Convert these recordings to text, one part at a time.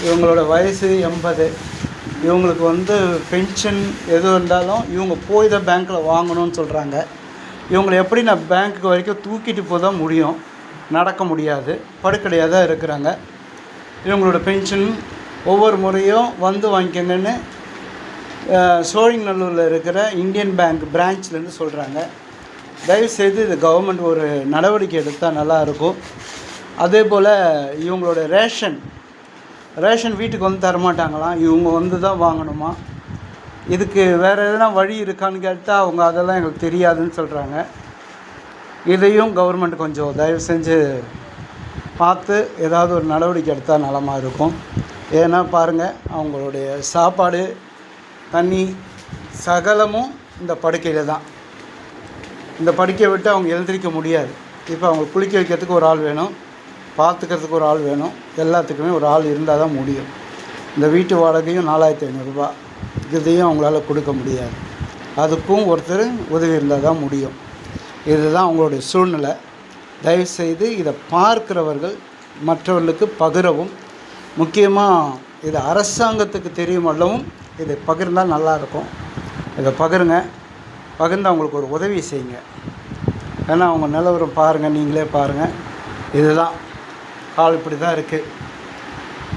இவங்களோட வயசு 80. இவங்களுக்கு வந்து பென்ஷன் எது இருந்தாலும் இவங்க போய் தான் பேங்க்கில் வாங்கணும்னு சொல்கிறாங்க. இவங்களை எப்படி நான் பேங்க்குக்கு வரைக்கும் தூக்கிட்டு போக தான் முடியும், நடக்க முடியாது, படுக்கடையாக தான் இருக்கிறாங்க. இவங்களோட பென்ஷன் ஒவ்வொரு முறையும் வந்து வாங்கிக்கங்கன்னு சோழிங்கநல்லூரில் இருக்கிற இந்தியன் பேங்க் பிரான்ச்லேருந்து சொல்கிறாங்க. தயவுசெய்து இது கவர்மெண்ட் ஒரு நடவடிக்கை எடுத்தால் நல்லாயிருக்கும். அதே போல் இவங்களோட ரேஷன் வீட்டுக்கு வந்து தரமாட்டாங்களாம், இவங்க வந்து தான் வாங்கணுமா. இதுக்கு வேறு எதனா வழி இருக்கான்னு கேட்டால் அவங்க அதெல்லாம் எங்களுக்கு தெரியாதுன்னு சொல்கிறாங்க. இதையும் கவர்மெண்ட் கொஞ்சம் தயவு செஞ்சு பார்த்து ஏதாவது ஒரு நடவடிக்கை எடுத்தால் நலமாக இருக்கும். ஏன்னா பாருங்கள், அவங்களுடைய சாப்பாடு தண்ணி சகலமும் இந்த படுக்கையில் தான். இந்த படுக்கையை விட்டு அவங்க எழுந்திரிக்க முடியாது. இப்போ அவங்க குளிக்க வைக்கிறதுக்கு ஒரு ஆள் வேணும், பார்த்துக்கிறதுக்கு ஒரு ஆள் வேணும், எல்லாத்துக்குமே ஒரு ஆள் இருந்தால் தான் முடியும். இந்த வீட்டு வாடகையும் 4500 ரூபா, இதையும் அவங்களால கொடுக்க முடியாது. அதுக்கும் ஒருத்தர் உதவி இருந்தால் தான் முடியும். இதுதான் அவங்களுடைய சூழ்நிலை. தயவுசெய்து இதை பார்க்கிறவர்கள் மற்றவர்களுக்கு பகிரவும், முக்கியமாக இது அரசாங்கத்துக்கு தெரியுமல்லவும் இதை பகிர்ந்தால் நல்லாயிருக்கும். இதை பகிர்ந்து அவங்களுக்கு ஒரு உதவி செய்யுங்க. ஏன்னா அவங்க நிலவரம் பாருங்கள், நீங்களே பாருங்கள். இதுதான் கால் இப்படி தான் இருக்குது,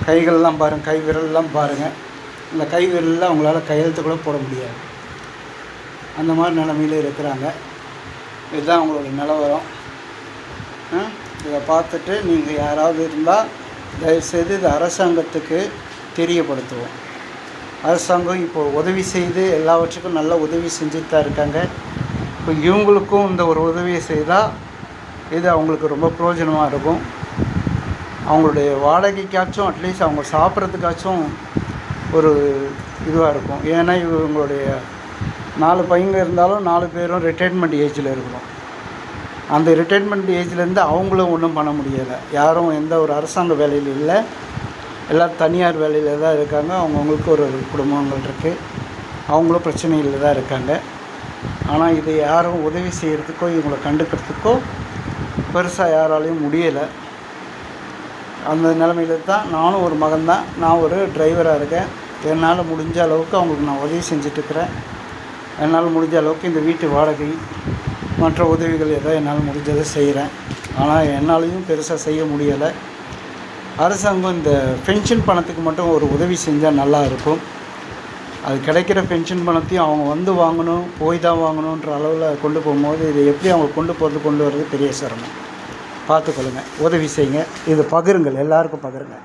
கைகள்லாம் பாருங்கள், கை விரல்லாம் பாருங்கள். இந்த கை விரலில் அவங்களால கையெழுத்து கூட போட முடியாது, அந்த மாதிரி நிலமையில இருக்கிறாங்க. இதுதான் அவங்களோட நிலவரம். இதை பார்த்துட்டு நீங்கள் யாராவது இருந்தால் தயவுசெய்து இது அரசாங்கத்துக்கு தெரியப்படுத்துவோம். அரசாங்கம் இப்போ உதவி செய்து எல்லாவற்றுக்கும் நல்ல உதவி செஞ்சுட்டு தான் இருக்காங்க. இப்போ இவங்களுக்கும் இந்த ஒரு உதவியை செய்தால் இது அவங்களுக்கு ரொம்ப பிரயோஜனமாக இருக்கும். அவங்களுடைய வாடகைக்காச்சும் அட்லீஸ்ட் அவங்க சாப்பிட்றதுக்காச்சும் ஒரு இதுவாக இருக்கும். ஏன்னா இவங்களுடைய 4 பையங்க இருந்தாலும் 4 பேரும் ரிட்டைர்மெண்ட் ஏஜில் இருக்கிறோம். அந்த ரிட்டைர்மெண்ட் ஏஜ்லேருந்து அவங்களும் ஒன்றும் பண்ண முடியலை. யாரும் எந்த ஒரு அரசாங்க வேலையில் இல்லை, எல்லோரும் தனியார் வேலையில் தான் இருக்காங்க. அவங்கவுங்களுக்கு ஒரு குடும்பங்கள் இருக்குது, அவங்களும் பிரச்சனையில் தான் இருக்காங்க. ஆனால் இதை யாரும் உதவி செய்கிறதுக்கோ இவங்களை கண்டுக்கிறதுக்கோ பெருசாக யாராலையும் முடியலை. அந்த நிலைமையில தான் நானும் ஒரு மகன்தான். நான் ஒரு டிரைவராக இருக்கேன். என்னால் முடிஞ்ச அளவுக்கு அவங்களுக்கு நான் உதவி செஞ்சிட்ருக்கிறேன். என்னால் முடிஞ்ச அளவுக்கு இந்த வீட்டு வாடகை மற்ற உதவிகள் ஏதோ என்னால் முடிஞ்சதை செய்கிறேன். ஆனால் என்னாலையும் பெருசாக செய்ய முடியலை. அரசாங்கம் இந்த பென்ஷன் பணத்துக்கு மட்டும் ஒரு உதவி செஞ்சால் நல்லா இருக்கும். அது கிடைக்கிற பென்ஷன் பணத்தையும் அவங்க வந்து வாங்கணும், போய் தான் வாங்கணுன்ற அளவில் கொண்டு போகும்போது இதை எப்படி அவங்க கொண்டு வர்றது பெரிய சிரமம். பார்த்துக்கொள்ளுங்கள், உதவி செய்யுங்க, இதை பகிருங்கள், எல்லாருக்கும் பகிருங்க.